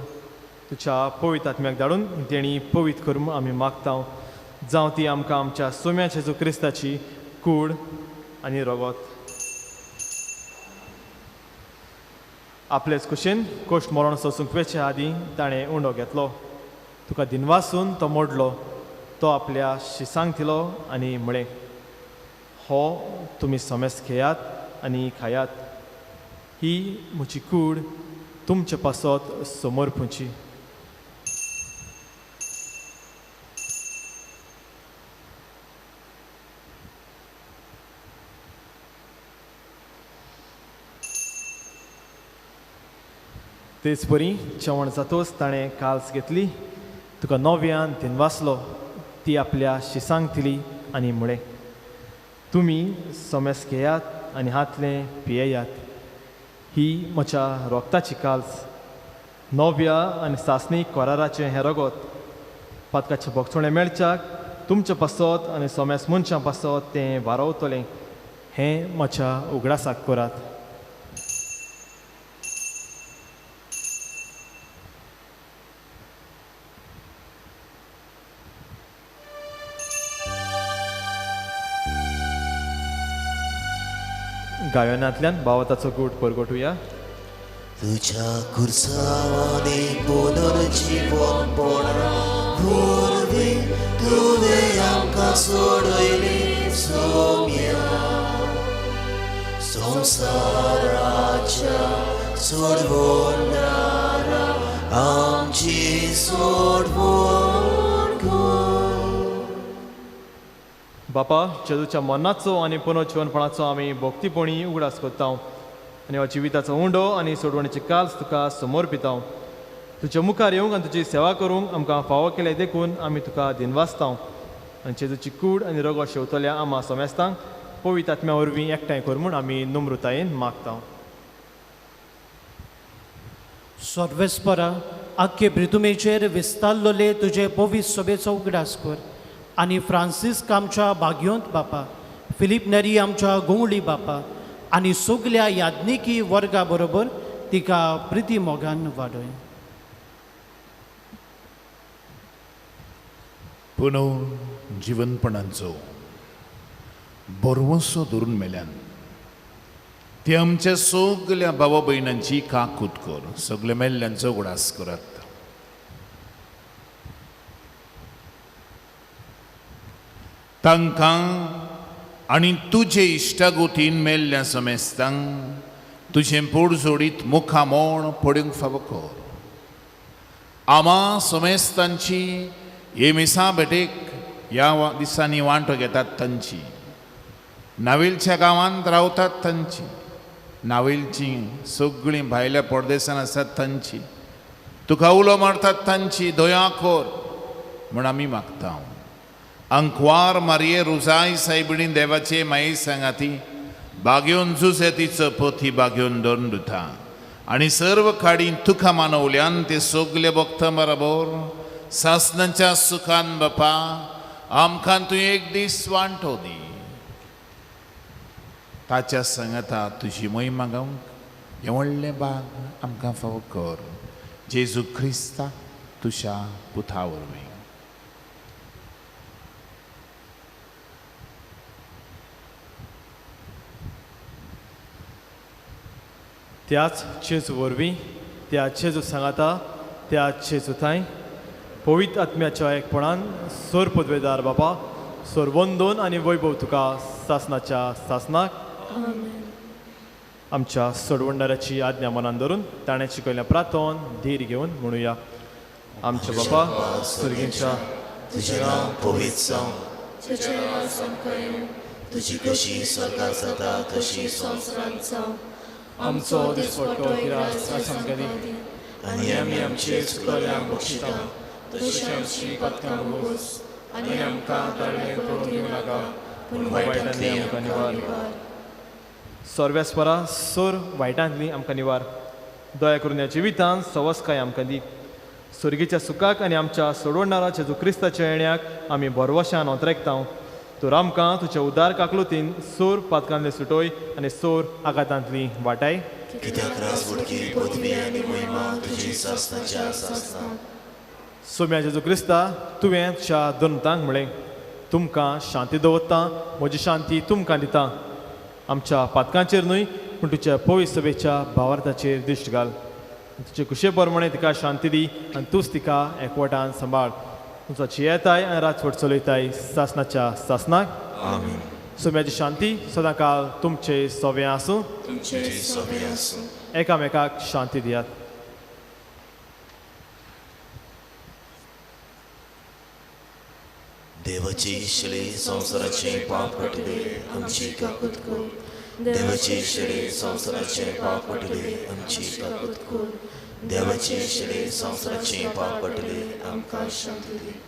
तुज्या पवित आत्म्याक धाडून तेणी पवित करून आमी मागता. जावं ती आमकां आमच्या सोम्या जेजू क्रिस्ताची कूड आनी रगत. आपलेच कुशीन कोश्ट मरण सोसूंक वेचे आदीं ताणें उंडो घेतलो. तुका दिनवासून तो मोडलो. तो आपल्या शिसांक दिलो आनी म्हळें, हो तुमी सोमेस खेयात आनी खायात. ही म्हजी कूड तुमचे पासत समोर पुंची. तेच परी जेवण जातोच ताणें काल्स घेतली, तुका नव्यान दिनवासलो, ती आपल्या शिसांक दिली आनी म्हळें, तुमी सोमेस घेयात आनी हातलें पियेयात. ही म्हज्या रोगताची काल्स, नव्या आनी सासणीक कोराराचें हें रगत. पातकाचें भोगचोणें मेळच्याक तुमचे पासत आनी सोमेस मनशां पासत तें वारवतलें. हें म्हज्या उगडासाक करात. गायनांतल्यान भावताचो गूट परगटुया. तुझ्या कुर्सावानी पुनर्जीवन पोळा पूर्वी तुवें आमकां सोडयली सोम्या. संवसाराच्या सोडवणारा आमची सोडवण कर. बापा, जेजूच्या मरणाचो आनी पुनर्जीवनपणाचो आमी भोक्तीपणी उगडास करता आनी हो जिविताचो उंडो आनी सोडवणेची काल्स तुका समोर पिता. तुज्या मुखार येवंक आनी तुजी सेवा करूंक आमकां फावो केले देखून आमी तुका दिनवासता. आनी जेजूची कूड आनी रगत शेवतल्या आम्हा सोमेस्तांक पवित आत्म्या वरवीं एकठांय कर म्हूण आमी नम्रतायेन मागता. सर्वेस्परा, आख्खे ब्रितुमेचेर विस्तारलोले तुजे पवित सभेचो उगडास कर आनी फ्रांसिस्क आमच्या भाग्योंत बापा, फिलीप नेरी आमच्या गोंवळी बापा आनी सगल्या याज्ञिकी वर्गा बरोबर तिका प्रिती मोगान वाडय. पुनः जिवनपणांचो बरवसो धरून मेल्यान ते आमच्या सगल्या भावा भयणांची काकूत कर. सगल्या मेल्ल्यांचो उगडास करात. तांकां आनी तुजे इश्टागोतीन मेल्ल्या समेस्तांक तुजें पोड जोडीत मुखामोण पडूंक फावो कर. आमा समेस्तांची हे मिसा बेटेक ह्या दिसांनी वांटो घेतात तांची, नावेलच्या गांवांत रावतात तांची, नावेलची सगळीं भायल्या परदेसान आसात तांची, तुका उलो मारतात तांची दयाखोर म्हण आमी मागता. अंकवार मारये रुजाय सायबिणी देवाचे माये सांगाती बागेवन झुजे तिचो पोथी बागेवन दोंडुता आनी सर्व खाडी तुका मानवल्यान ते सगळे भक्तां बरोबर सासणाच्या सुखान बापा आमकां तूं एक दीस वांटो दी. ताच्या सांगाता तुजी महिमा गावंक हें व्हडलें बाग आमकां फावो कर. जेजू क्रिस्ता तुज्या पुता वरवीं. त्याच जेजू वरवीं त्या जेजू सांगाता त्या जेजू थंय पवित्र आत्म्याच्या एकपणान सोर पदवेदार बापा सोर वंदोन आनी वैभव तुका सासणाच्या सासनाक आमच्या सोडवणाऱ्याची आज्ञा मनान धरून ताणें शिकयल्या प्रार्थोन धीर घेवन म्हणुया. आमच्या बापा सुर्गींच्या तुजें नांव पवित्र जावं, तुजें राज येवं, तुजी कशी स्वर्गांत जाता तशी संवसारांत जावं. आमचो दिसपट्टो किरास आमकां दी आनी आमी आमचे चुकल्यांक बक्षिता तशी आमची पथकां बोस आनी आमकां तळ्ळे पडूंक दिवं नाका पूण वायटांतली आमकां निवार. सर्वेस्परा सोर वायटांतली आमकां निवार. दया करून ह्या जिवितांत सवस्काय आमकां दी. सुर्गेच्या सुखाक आनी आमच्या सोडवणारा जेजू क्रिस्ताच्या येण्याक आमी बरवशान ओंतरेकता. तर आमकां तुज्या उदार काकलुतीन सोर पातकांतले सुटोय आनी सोर आघातांतली वाटाय. कित्याक राजवडकी पदवी आनी महिमा तुजी सासणाच्या सासनाक. सोम्या जेजू क्रिस्ता तुवें तुज्या दोनतांक म्हळें तुमकां शांती दवरता, म्हजी शांती तुमकां दिता. आमच्या पातकांचेर न्हय पूण तुज्या पवित्र सभेच्या भावार्थाचेर दिश्ट घाल. तुजे कुशे प्रमाणे तिका शांती दी आनी तूंच तिका एकवटान सांबाळ. तुमचो जियेताय आनी राजवट चलयताय सासणाच्या सासनाक. आमीन. सोम्याची शांती सदां काळ तुमचे सोबे आसूं. तुमचे सोबे आसूं. एकामेकाक शांती दियात. देवाची शेळी संवसाराचे पाप कटले आमची काकूत कर. देवाची शेळी संवसाराचे पाप कटले आमची काकूत कर. देवाची शेळी संवसाराचे पाप कटले आमकां शांती दी.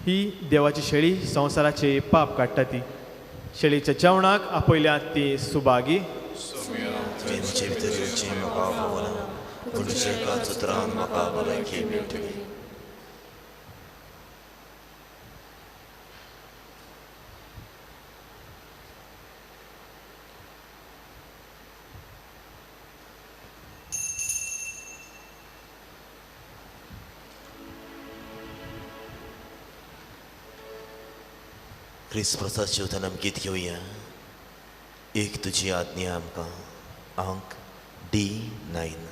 ही देवाची शेळी संवसाराचे पाप काडटा ती. शेळीच्या जेवणाक आपयल्यात ती सुभागी. तुवें म्हजे भितरचे म्हाका आव्हाना पूण तुज्या कातरान म्हाका भलायकी मेळटली. क्रिस्मसाच्या उतरान गीत घेवया. एक तुजी आज्ञा आमकां अंक D9.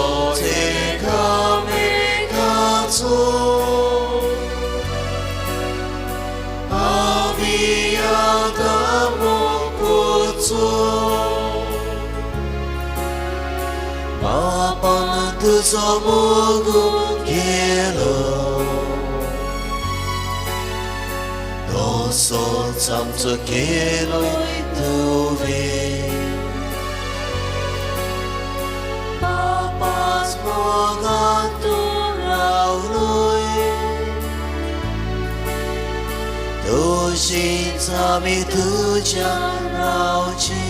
So take a somogu gelo doso samso gelo tuve papas mogato rauloi doshin sami tuja rauchi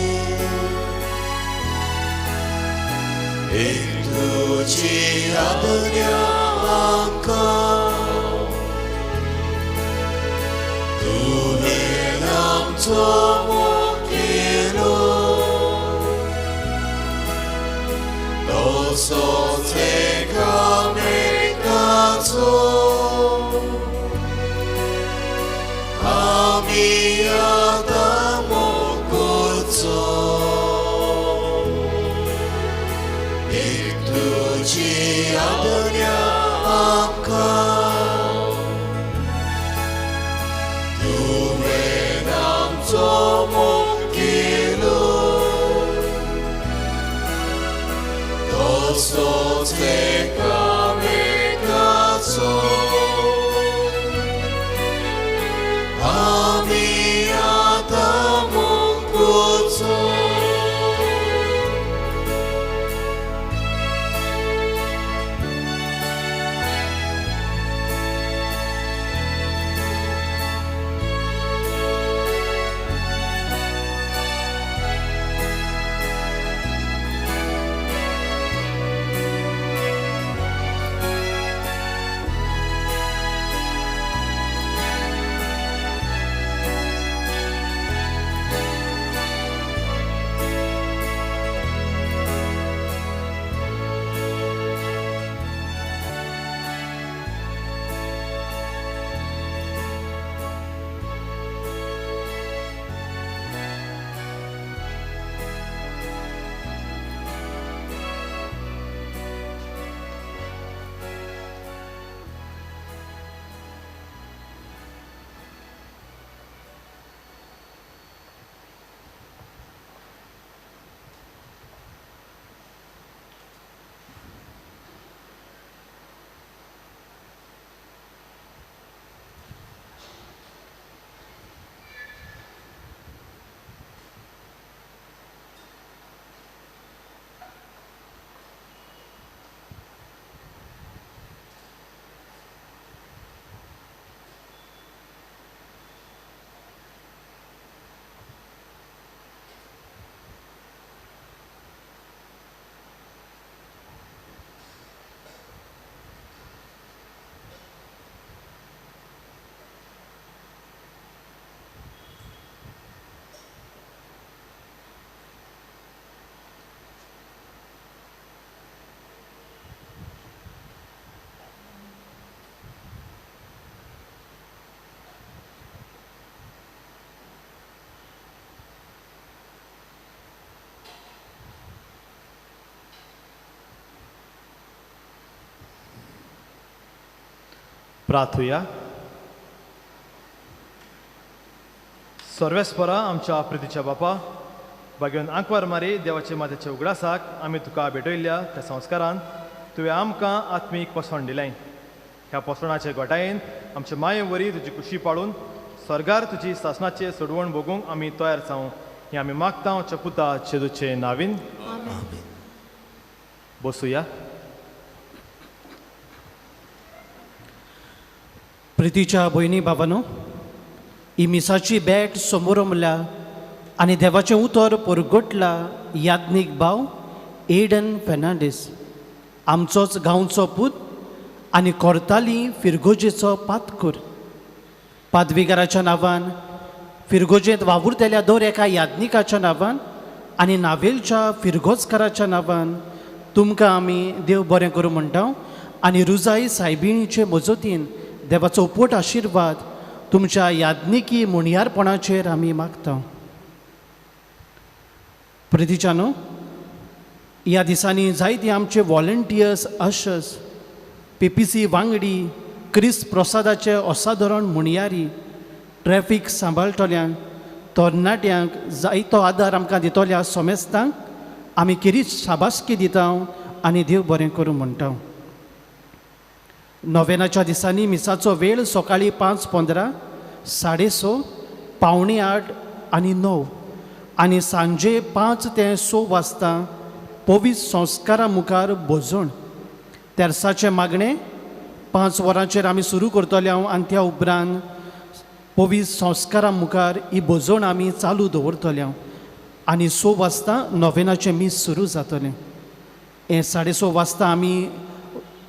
tuji adanya angka tuhe nam tomo kilo doso teka mekato ami adamo kutso tuji adanya angka tuwe nam tomo kilo doso teka mekato ami adamo kutso प्रार्थुया. सर्वेस्परा आमच्या प्रितीच्या बापा बागेवन आंकवार मारी देवाचे मातेचे उगडासाक आमी तुका भेटयल्ल्या त्या संस्कारान तुवें आमकां आत्मीक पोसण दिलें. ह्या पोसणाचे घोटायेन आमचे माये वरी तुजी खुशी पाळून स्वर्गार तुजी सासणाचे सोडवण भोगूंक आमी तयार जावं हें आमी मागता पुता चेदूचे नावीन. बसूया. प्रितीच्या भयणी बाबांनो, ही मिसाची बॅट समोर म्हणल्या आनी देवाचें उतर परगटला याज्ञीक भाव एडन फेर्नांडीस, आमचोच गांवचो पूत आनी कोर्ताली फिरगोजेचो पातकूर. पादविकाराच्या नांवान फिरगोजेंत वावुरतेल्या दर एका याज्ञिकाच्या नांवान आनी नावेलच्या फिरगोजकाराच्या नांवान तुमकां आमी देव बरें करूं म्हणटा आनी रुजाई सायबिणीचे मजतीन देवाचो उपट आशिर्वाद तुमच्या याज्ञिकी मुणयारपणाचेर आमी मागता. प्रितीच्यानो, ह्या दिसांनी जायते आमचे व्हॉलंटियर्स अशर्स, PPC वांगडी, क्रिस्त प्रसादाचे असाधारण मुणयारी, ट्रॅफिक सांबाळटल्यांक, तरणाट्यांक जायतो आदार आमकां दितल्या सोमेस्तांक आमी खेरीज शाबासकी दिता आनी देव बरें करूं म्हणटा. नोवेनाच्या दिसांनी मिसाचो वेळ सकाळीं 5:15, 6:30, 7:45 आनी 9 आनी सांजे 5 ते 6 वाजता पवित्र संस्कारा मुखार भोजन. तेर्साचे मागणें 5 वरांचेर आमी सुरू करतले आनी त्या उपरांत पवित्र संस्कारा मुखार ही भोजन आमी चालू दवरतले आनी 6 वाजता नोवेनाचें मीस सुरू जातलें. हें 6:30 वाजता आमी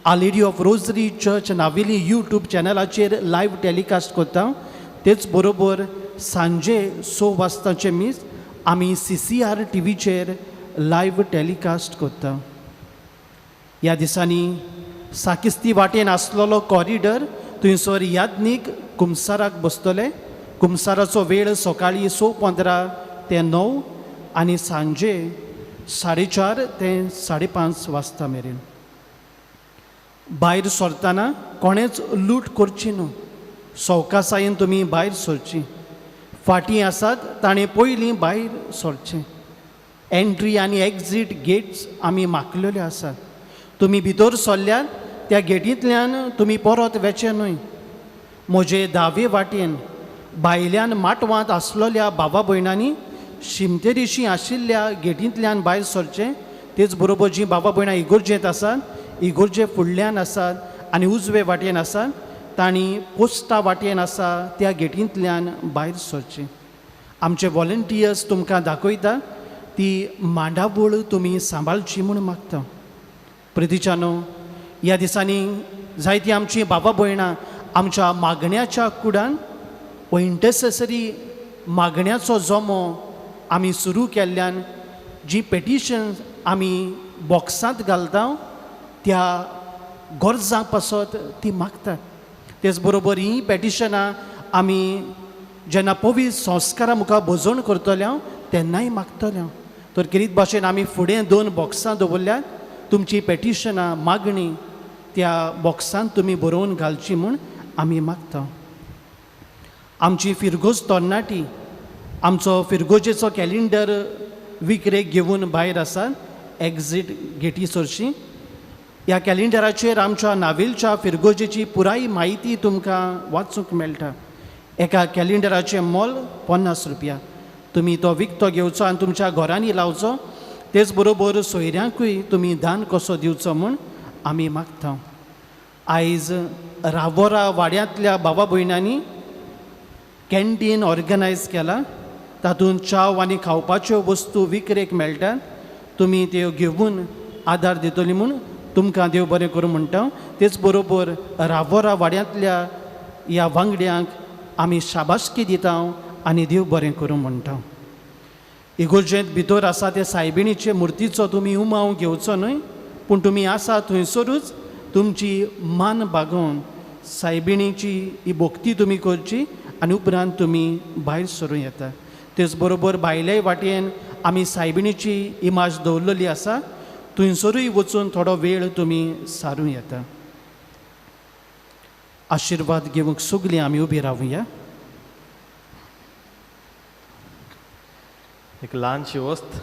Our Lady of Rosary Church नावेली यूट्यूब चॅनलाचेर लायव्ह टॅलिकास्ट करता. तेच बरोबर सांजे 6 वाजताचे मीस आमी CCR टीव्हीचेर लायव्ह टॅलिकास्ट करता. ह्या दिसांनी साकिस्ती वाटेन आसलेलो कॉरिडर थंयसर याज्ञीक कुमसाराक बसतले. कुमसाराचो वेळ सकाळीं 6:15 ते 9 आनी सांजे 4:30 ते 5:30 वाजता मेरेन. भायर सरतना कोणेच लूट करची न्हू. सवकासायेन तुमी भायर सरची. फाटीं आसात ताणें पयलीं भायर सरचें. एंट्री आनी एक्झीट गेट्स आमी माकलेल्यो आसात. तुमी भितर सरल्यात त्या गेटींतल्यान तुमी परत वेचे न्हय. म्हजे दावे वाटेन भायल्यान माटवांत आसलेल्या भावा भयणांनी शिमतेरीशीं आशिल्ल्या गेटींतल्यान भायर सरचें. तेच बरोबर जीं भावा भयणां इगोर्जेंत आसात इगोर्जे फुडल्यान आसात आनी उजवे वाटेन आसात तांणी पोस्टा वाटेन आसा त्या गेटींतल्यान भायर सरचें. आमचे वॉलंटियर्स तुमकां दाखयता ती मांडावळ तुमी सांबाळची म्हूण मागता. प्रितीच्यानो, ह्या दिसांनी जायतीं आमचीं भावा भयणां आमच्या मागण्याच्या कुडान वो इंटरसेसरी मागण्याचो जोमो आमी सुरू केल्ल्यान जी पेटिशन आमी बॉक्सांत घालता त्या गरजां पासत ती मागतात. तेच बरोबर ही पेटिशनां आमी जेन्ना पवित्र संस्कारा मुखार भोजन करतले तेन्नाय मागतले. तर किरीत भाशेन आमी फुडें 2 बॉक्सां दवरल्यात. तुमची पेटिशनां मागणी त्या बॉक्सांत तुमी बरोवन घालची म्हूण आमी मागता. आमची फिरगोज तरणाटी आमचो फिरगोजेचो कॅलेंडर विकरेक घेवन भायर आसात एक्झीट गेटी सरशी. ह्या कॅलेंडराचेर आमच्या नावेलच्या फिरगोजेची पुराय म्हायती तुमकां वाचूंक मेळटा. एका कॅलेंडराचें मोल 50 रुपया. तुमी तो विकतो घेवचो आनी तुमच्या घरांनी लावचो. तेच बरोबर सोयऱ्यांकूय तुमी दान कसो दिवचो म्हूण आमी मागता. आयज राबोरा वाड्यांतल्या भावा भयणांनी कॅन्टीन ऑर्गनायज केला. तातूंत चाव आनी खावपाच्यो वस्तू विकरेक मेळटात. तुमी त्यो घेवन आदार दितली म्हूण तुमकां देव बरें करूं म्हणटा. तेच बरोबर राबोरा वाड्यांतल्या ह्या वांगड्यांक आमी शाबासकी दिता आनी देव बरें करूं म्हणटा. इगोर्जेंत भितर आसा ते सायबिणीचे मुर्तीचो तुमी उमाव घेवचो न्हय, पूण तुमी आसा थंयसरूच तुमची मान बागोवन सायबिणीची ही भोक्ती तुमी करची आनी उपरांत तुमी भायर सरूं येता. तेच बरोबर भायल्याय वाटेन आमी सायबिणीची इमाज दवरलेली आसा. थंयसरूय वचून थोडो वेळ तुमी सारूं येता. आशिर्वाद घेवंक सगलीं आमी उबी रावुया. एक ल्हानशी वस्त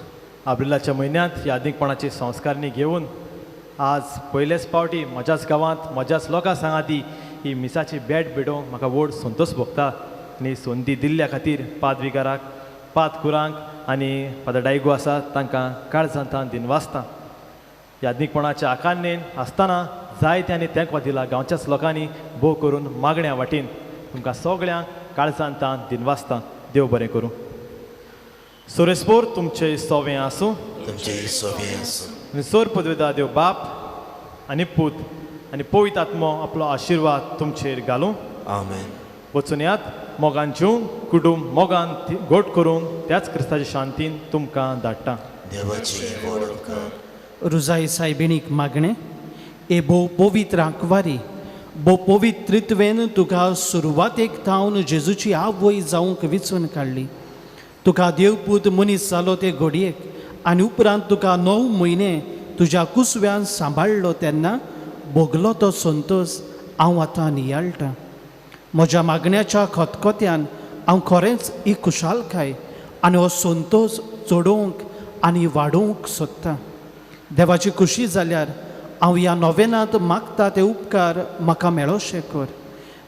एप्रिलाच्या म्हयन्यांत यादीकपणाची संस्कारणी घेवन आज पयलेच पावटी म्हज्याच गांवांत म्हज्याच लोकां सांगाती ही मिसाची बॅट भिडोवंक म्हाका व्हड संतोश भोगता. आनी संदी दिल्ल्या खातीर पाद विकाराक, पाद कुरांक आनी पाद डायगो आसा तांकां काळजांतान दिनवासता. यादीकपणाच्या आकारणेन आसतना जायत्यांनी तेंकवा दिला. गांवच्याच लोकांनी भोव करून मागण्या वाटेन तुमकां सगळ्यांक काळजांतान दिनवासता. देव बरें करूं. सोरेस्पोर तुमचें सोवें आसूं. तुमचे सोबे आसूं. आनी सोर पदवेदा देव बाप आनी पूत आनी पवित्र आत्मो आपलो आशिर्वाद तुमचेर घालूं. आमेन. वचून यात मोगान जेवन कुटुंब मोगान गोट करून त्याच क्रिस्ताच्या शांतीन तुमकां धाडटा. देवाची वळख. रुजाई सायबिणीक मागणें. ए भोव पवित्र आंकवारी, भोव पवित्रित्वेन तुका सुरवातेक थावन जेजूची आवय जावंक विचून काडली. तुका देवपूत मनीस जालो ते घडयेक आनी उपरांत तुका 9 म्हयने तुज्या कुसव्यान सांबाळ्ळो तेन्ना भोगलो तो संतोश हांव आतां नियाळटां. म्हज्या मागण्याच्या खतखत्यान हांव खरेंच ही खुशालकाय आनी हो संतोश चडोवंक आनी वाडोवंक सोदतां. देवाची खुशी जाल्यार हांव ह्या नोवेनांत मागता ते उपकार म्हाका मेळोशे कर,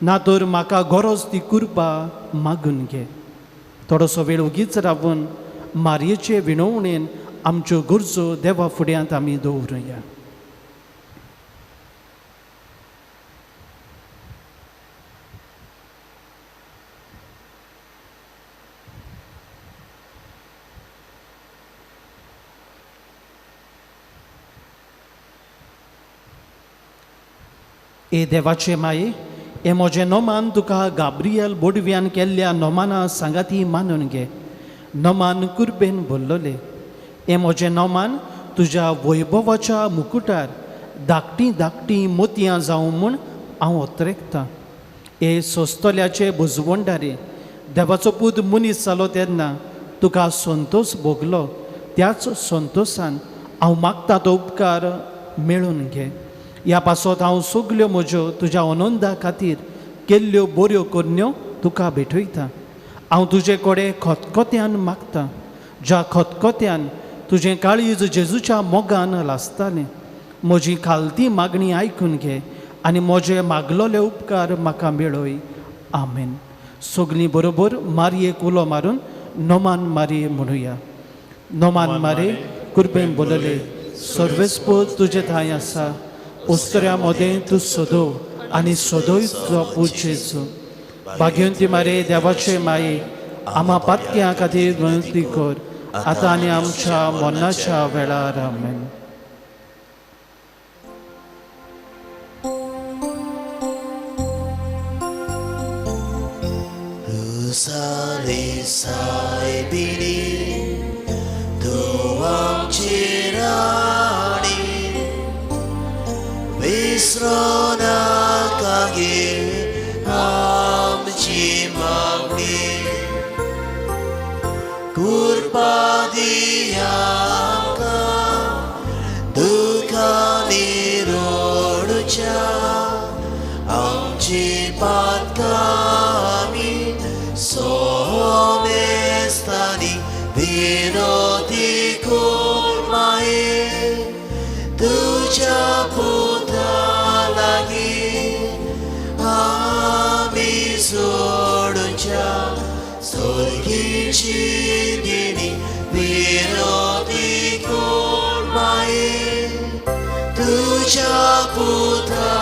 ना तर म्हाका गरज ती कुर्बा मागून घे. थोडोसो वेळ उगीच रावून मारयेचे विणवणेन आमच्यो गरजो देवा फुड्यांत आमी दवरुया. ए देवाचे माये, हे म्हजें नोमान तुका गाब्रियल बोडव्यान केल्ल्या नोमाना सांगाती मानून घे. नोमान कुर्बेन भरलोले. हे म्हजें नोमान तुज्या वैभवाच्या मुकुटार धाकटीं धाकटीं मोतयां जावं म्हूण हांव ओतरेकतां. हे सोस्तोल्याचे बुजवंडारे, देवाचो पूत मनीस जालो तेन्ना तुका संतोश भोगलो, त्याच संतोशान हांव मागता तो उपकार मेळून घे. ह्या पासत हांव सगल्यो म्हज्यो तुज्या आनंदा खातीर केल्ल्यो बऱ्यो करण्यो तुका भेटयतां. हांव तुजे कडेन खतखत्यान मागतां, ज्या खतखत्यान तुजें काळीज जेजूच्या मोगान लासतालें. म्हजी खालती मागणी आयकून घे आनी म्हजे मागलोले उपकार म्हाका मेळय. आमेन. सगलीं बरोबर मारयेक उलो मारून नोमान मारये म्हणुया. नोमान मारे कुर्बेन बोलले, सर्वेस्पोद तुजे थंय आसा, उस्तऱ्या मोदें तूं सोदो आनी सोदोय तुजो पुजेचो. भाग्यवंती मारे देवाचे माये, आम्हा पातक्यां खातीर विनंती कर, आतां आनी आमच्या मरणाच्या वेळार. आमेन. Ruzai Saibinnichea Novenacho विसरोनाकागे आमची मागणी. कृपा दिया दुखानी रोडच्या आमची पातकामी सोमेस्तानी विरोधी कोण माये. तुझ्या सोडच्या स्वर्गीची दिनी विरोधी कोण माये. तुझ्या पुत्रालागी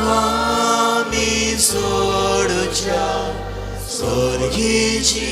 आम्ही सोडच्या स्वर्गीची